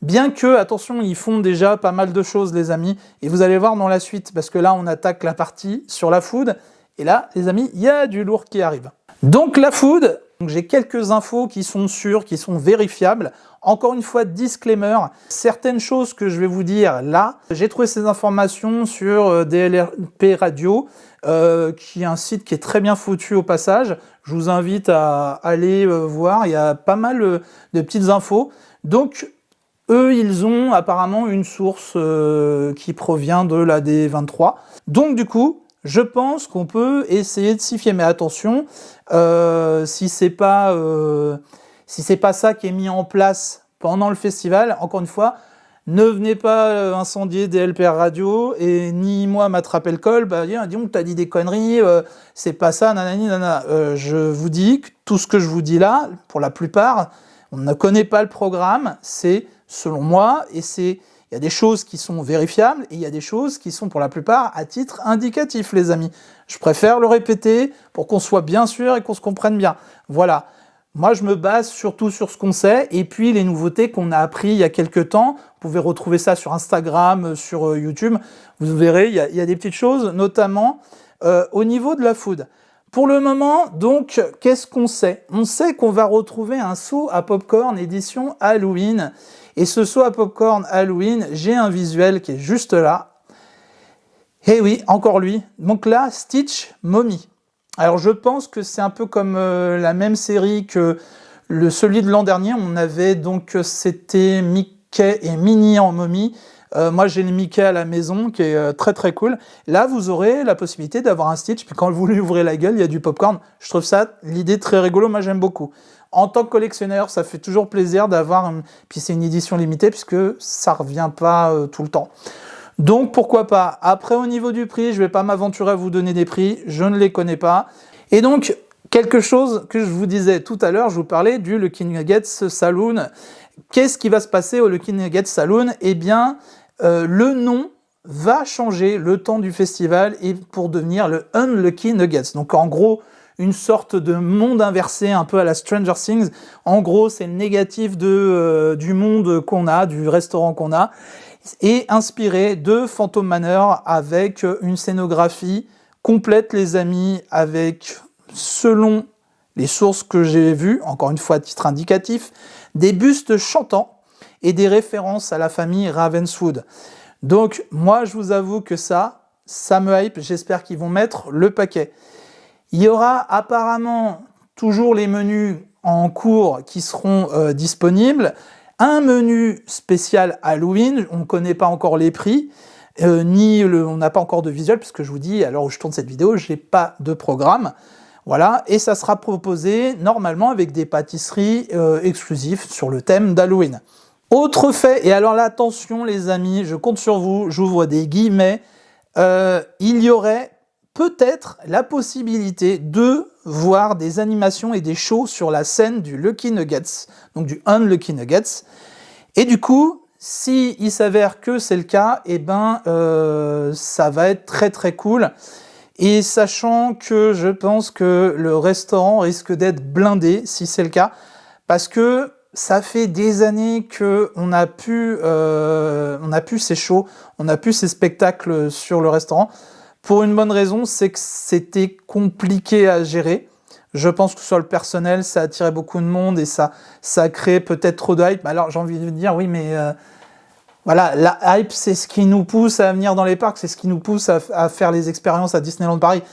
Bien que, attention, ils font déjà pas mal de choses, les amis. Et vous allez voir dans la suite, parce que là, on attaque la partie sur la food. Et là, les amis, il y a du lourd qui arrive. Donc, la food, j'ai quelques infos qui sont sûres, qui sont vérifiables. Encore une fois, disclaimer, certaines choses que je vais vous dire là, j'ai trouvé ces informations sur DLP Radio, qui est un site qui est très bien foutu au passage. Je vous invite à aller voir, il y a pas mal de petites infos. Donc, eux, ils ont apparemment une source qui provient de la D23. Donc, du coup, je pense qu'on peut essayer de s'y fier, mais attention, si c'est pas ça qui est mis en place pendant le festival, encore une fois, ne venez pas incendier DLPR Radio et ni moi m'attraper le col, dis-donc t'as dit des conneries, c'est pas ça, nanani, nanana. Je vous dis que tout ce que je vous dis là, pour la plupart, on ne connaît pas le programme, c'est selon moi, et il y a des choses qui sont vérifiables, et il y a des choses qui sont pour la plupart à titre indicatif, les amis. Je préfère le répéter pour qu'on soit bien sûr et qu'on se comprenne bien. Voilà. Moi, je me base surtout sur ce qu'on sait, et puis les nouveautés qu'on a appris il y a quelques temps. Vous pouvez retrouver ça sur Instagram, sur YouTube. Vous verrez, il y a des petites choses, notamment au niveau de la food. Pour le moment, donc, qu'est-ce qu'on sait? On sait qu'on va retrouver un seau à popcorn édition Halloween. Et ce seau à popcorn Halloween, j'ai un visuel qui est juste là. Et oui, encore lui. Donc là, Stitch Mommy. Alors je pense que c'est un peu comme la même série que celui de l'an dernier. On avait donc, c'était Mickey et Minnie en momie. Moi j'ai le Mickey à la maison qui est très très cool. Là vous aurez la possibilité d'avoir un Stitch, puis quand vous lui ouvrez la gueule, il y a du popcorn. Je trouve ça, l'idée très rigolo, moi j'aime beaucoup. En tant que collectionneur, ça fait toujours plaisir d'avoir, puis c'est une édition limitée puisque ça revient pas tout le temps. Donc pourquoi pas. Après au niveau du prix, je vais pas m'aventurer à vous donner des prix, je ne les connais pas. Et donc quelque chose que je vous disais tout à l'heure, je vous parlais du Lucky Nuggets Saloon. Qu'est-ce qui va se passer au Lucky Nuggets Saloon? Eh bien, le nom va changer le temps du festival et pour devenir le Unlucky Nuggets. Donc en gros, une sorte de monde inversé, un peu à la Stranger Things. En gros, c'est le négatif du monde qu'on a, du restaurant qu'on a, et inspiré de Phantom Manor avec une scénographie complète, les amis, avec, selon les sources que j'ai vues, encore une fois à titre indicatif, des bustes chantants et des références à la famille Ravenswood. Donc moi je vous avoue que ça me hype, j'espère qu'ils vont mettre le paquet. Il y aura apparemment toujours les menus en cours qui seront disponibles, un menu spécial Halloween, on ne connaît pas encore les prix, on n'a pas encore de visuel, puisque je vous dis, à l'heure où je tourne cette vidéo, je n'ai pas de programme. Voilà, et ça sera proposé normalement avec des pâtisseries exclusives sur le thème d'Halloween. Autre fait, et alors là, attention les amis, je compte sur vous, j'ouvre des guillemets, il y aurait peut-être la possibilité de voir des animations et des shows sur la scène du Lucky Nuggets, donc du Unlucky Nuggets, et du coup, si il s'avère que c'est le cas, eh ben, ça va être très très cool. Et sachant que je pense que le restaurant risque d'être blindé, si c'est le cas, parce que ça fait des années qu'on a pu ces shows, on a pu ces spectacles sur le restaurant, pour une bonne raison, c'est que c'était compliqué à gérer. Je pense que sur le personnel, ça attirait beaucoup de monde et ça a créé peut-être trop de hype. Alors j'ai envie de dire, oui, mais... voilà, la hype, c'est ce qui nous pousse à venir dans les parcs, c'est ce qui nous pousse à faire les expériences à Disneyland Paris.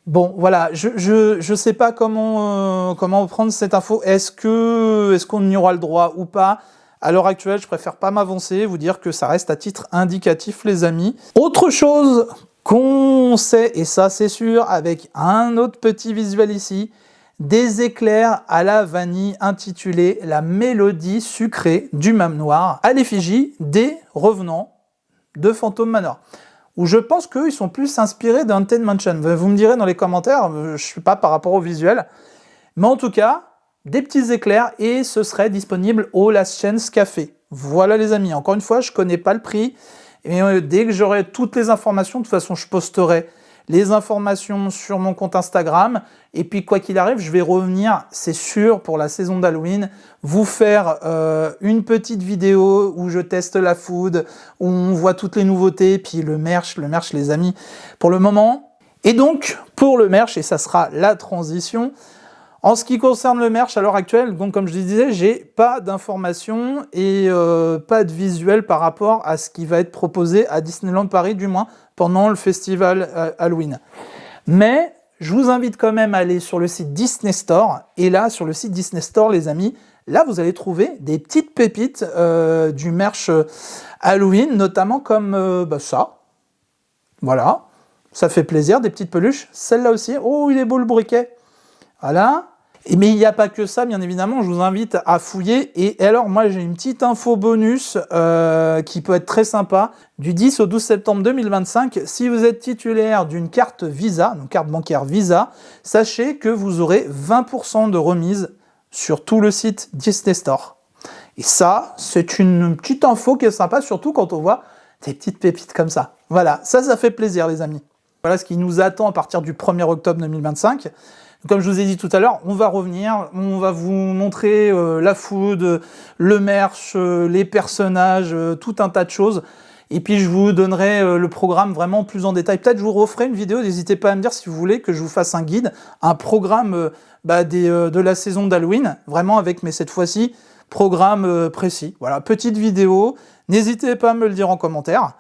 Bon, voilà, je sais pas comment prendre cette info. Est-ce qu'on y aura le droit ou pas? À l'heure actuelle, je préfère pas m'avancer, vous dire que ça reste à titre indicatif, les amis. Autre chose qu'on sait, et ça c'est sûr, avec un autre petit visuel ici, des éclairs à la vanille intitulés La mélodie sucrée du mame noir, à l'effigie des revenants de Phantom Manor. où je pense qu'eux, ils sont plus inspirés d'Haunted Mansion. Vous me direz dans les commentaires, je suis pas par rapport au visuel. Mais en tout cas, des petits éclairs, et ce serait disponible au Last Chance Café. Voilà les amis, encore une fois, je connais pas le prix, et dès que j'aurai toutes les informations, de toute façon, je posterai les informations sur mon compte Instagram, et puis quoi qu'il arrive, je vais revenir, c'est sûr, pour la saison d'Halloween, vous faire une petite vidéo où je teste la food, où on voit toutes les nouveautés, puis le merch les amis, pour le moment. Et donc, pour le merch, et ça sera la transition, en ce qui concerne le merch à l'heure actuelle, donc comme je disais, j'ai pas d'informations et pas de visuel par rapport à ce qui va être proposé à Disneyland Paris, du moins pendant le festival Halloween. Mais je vous invite quand même à aller sur le site Disney Store, et là, sur le site Disney Store, les amis, là, vous allez trouver des petites pépites du merch Halloween, notamment comme ça. Voilà, ça fait plaisir, des petites peluches. Celle-là aussi, oh, il est beau le briquet. Voilà. Mais il n'y a pas que ça, bien évidemment, je vous invite à fouiller. Et alors, moi, j'ai une petite info bonus qui peut être très sympa. Du 10 au 12 septembre 2025, si vous êtes titulaire d'une carte Visa, donc carte bancaire Visa, sachez que vous aurez 20% de remise sur tout le site Disney Store. Et ça, c'est une petite info qui est sympa, surtout quand on voit des petites pépites comme ça. Voilà, ça fait plaisir, les amis. Voilà ce qui nous attend à partir du 1er octobre 2025. Comme je vous ai dit tout à l'heure, on va revenir, on va vous montrer la food, le merch, les personnages, tout un tas de choses. Et puis je vous donnerai le programme vraiment plus en détail. Peut-être je vous referai une vidéo, n'hésitez pas à me dire si vous voulez que je vous fasse un guide, un programme de la saison d'Halloween, vraiment avec, mais cette fois-ci, programme précis. Voilà, petite vidéo, n'hésitez pas à me le dire en commentaire.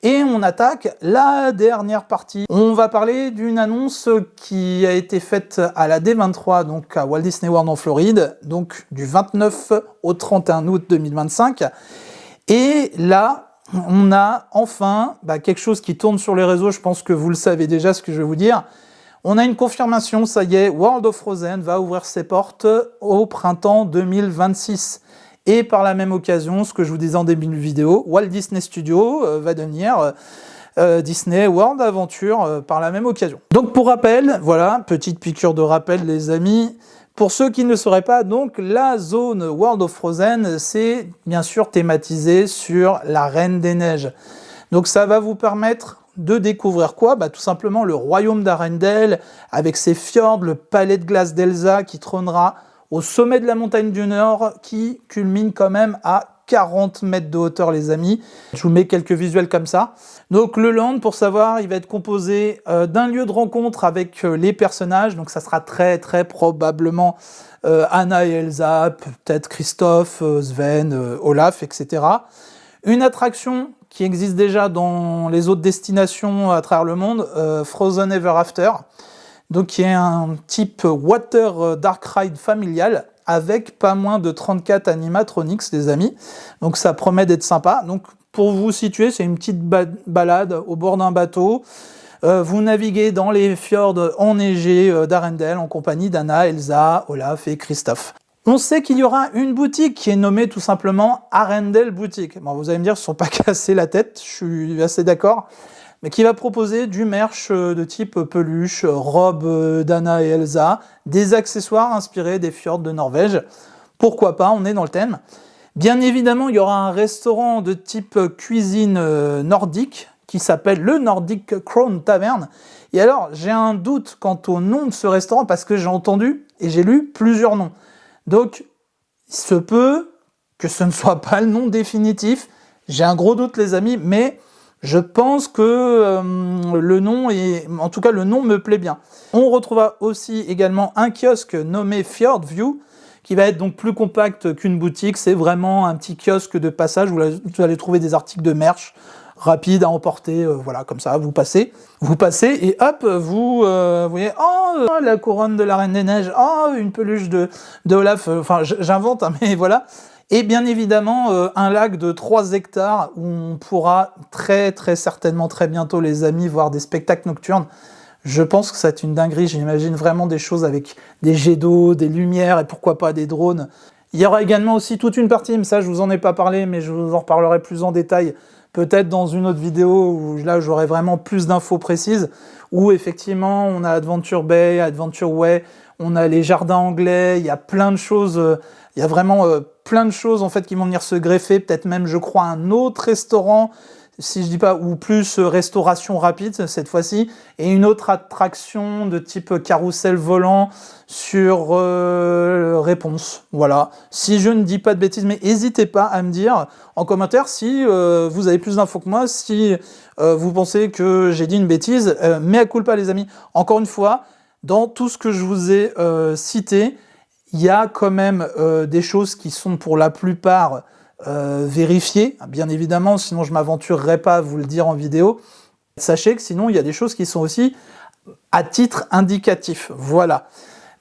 Et on attaque la dernière partie. On va parler d'une annonce qui a été faite à la D23, donc à Walt Disney World en Floride, donc du 29 au 31 août 2025. Et là, on a enfin quelque chose qui tourne sur les réseaux, je pense que vous le savez déjà ce que je vais vous dire. On a une confirmation, ça y est, World of Frozen va ouvrir ses portes au printemps 2026. Et par la même occasion, ce que je vous disais en début de vidéo, Walt Disney Studios va devenir Disney World Adventure par la même occasion. Donc pour rappel, voilà, petite piqûre de rappel les amis, pour ceux qui ne le sauraient pas, donc la zone World of Frozen, c'est bien sûr thématisé sur la Reine des Neiges. Donc ça va vous permettre de découvrir quoi ? Tout simplement le royaume d'Arendelle, avec ses fjords, le palais de glace d'Elsa qui trônera au sommet de la montagne du Nord, qui culmine quand même à 40 mètres de hauteur, les amis. Je vous mets quelques visuels comme ça. Donc le land, pour savoir, il va être composé d'un lieu de rencontre avec les personnages, donc ça sera très très probablement Anna et Elsa, peut-être Christophe, Sven, Olaf, etc. Une attraction qui existe déjà dans les autres destinations à travers le monde, Frozen Ever After, donc qui est un type Water Dark Ride familial, avec pas moins de 34 animatronics, les amis. Donc ça promet d'être sympa. Donc pour vous situer, c'est une petite balade au bord d'un bateau. Vous naviguez dans les fjords enneigés d'Arendelle en compagnie d'Anna, Elsa, Olaf et Christophe. On sait qu'il y aura une boutique qui est nommée tout simplement Arendelle Boutique. Bon, vous allez me dire, ils ne se sont pas cassés la tête, je suis assez d'accord. Mais qui va proposer du merch de type peluche, robe d'Anna et Elsa, des accessoires inspirés des fjords de Norvège. Pourquoi pas, on est dans le thème. Bien évidemment, il y aura un restaurant de type cuisine nordique qui s'appelle le Nordic Crown Tavern. Et alors, j'ai un doute quant au nom de ce restaurant parce que j'ai entendu et j'ai lu plusieurs noms. Donc, il se peut que ce ne soit pas le nom définitif. J'ai un gros doute, les amis, mais je pense que le nom en tout cas le nom me plaît bien. On retrouvera aussi également un kiosque nommé Fjord View, qui va être donc plus compact qu'une boutique. C'est vraiment un petit kiosque de passage où vous allez trouver des articles de merch rapides à emporter, voilà, comme ça, vous passez et hop, vous voyez, oh, la couronne de la Reine des Neiges, oh, une peluche de Olaf, enfin j'invente, hein, mais voilà. Et bien évidemment, un lac de 3 hectares où on pourra très certainement très bientôt, les amis, voir des spectacles nocturnes. Je pense que c'est une dinguerie, j'imagine vraiment des choses avec des jets d'eau, des lumières et pourquoi pas des drones. Il y aura également aussi toute une partie, mais ça je vous en ai pas parlé, mais je vous en reparlerai plus en détail, peut-être dans une autre vidéo où là j'aurai vraiment plus d'infos précises, où effectivement on a Adventure Bay, Adventure Way, on a les jardins anglais, il y a plein de choses, il y a vraiment plein de choses en fait qui vont venir se greffer, peut-être même je crois un autre restaurant, si je dis pas, ou plus restauration rapide cette fois-ci, et une autre attraction de type carrousel volant sur réponse. Voilà. Si je ne dis pas de bêtises, mais n'hésitez pas à me dire en commentaire si vous avez plus d'infos que moi, si vous pensez que j'ai dit une bêtise, mea culpa les amis. Encore une fois, dans tout ce que je vous ai cité, il y a quand même des choses qui sont pour la plupart vérifiées, bien évidemment, sinon je ne m'aventurerai pas à vous le dire en vidéo. Sachez que sinon, il y a des choses qui sont aussi à titre indicatif. Voilà.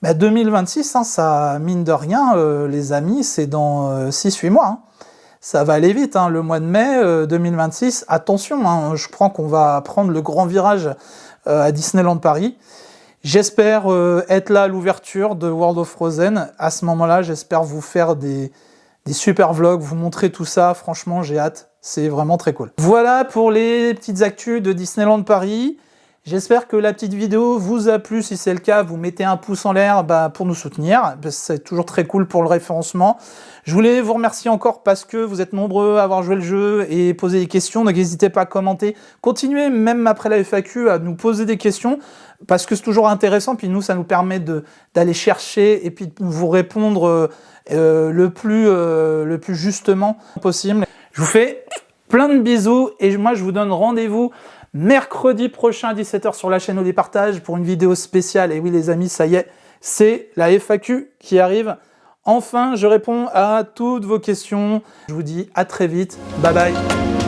Mais 2026, hein, ça, mine de rien, les amis, c'est dans 6-8 mois. Hein. Ça va aller vite, hein, le mois de mai 2026. Attention, hein, je crois qu'on va prendre le grand virage à Disneyland Paris. J'espère être là à l'ouverture de World of Frozen. À ce moment-là, j'espère vous faire des super vlogs, vous montrer tout ça. Franchement, j'ai hâte. C'est vraiment très cool. Voilà pour les petites actus de Disneyland Paris. J'espère que la petite vidéo vous a plu. Si c'est le cas, vous mettez un pouce en l'air pour nous soutenir. C'est toujours très cool pour le référencement. Je voulais vous remercier encore parce que vous êtes nombreux à avoir joué le jeu et posé des questions. Donc n'hésitez pas à commenter. Continuez, même après la FAQ, à nous poser des questions parce que c'est toujours intéressant. Puis nous, ça nous permet d'aller chercher et puis de vous répondre le plus justement possible. Je vous fais plein de bisous et moi, je vous donne rendez-vous mercredi prochain à 17 h sur la chaîne Odé Partage pour une vidéo spéciale. Et oui les amis, ça y est, c'est la FAQ qui arrive. Enfin, je réponds à toutes vos questions. Je vous dis à très vite. Bye bye.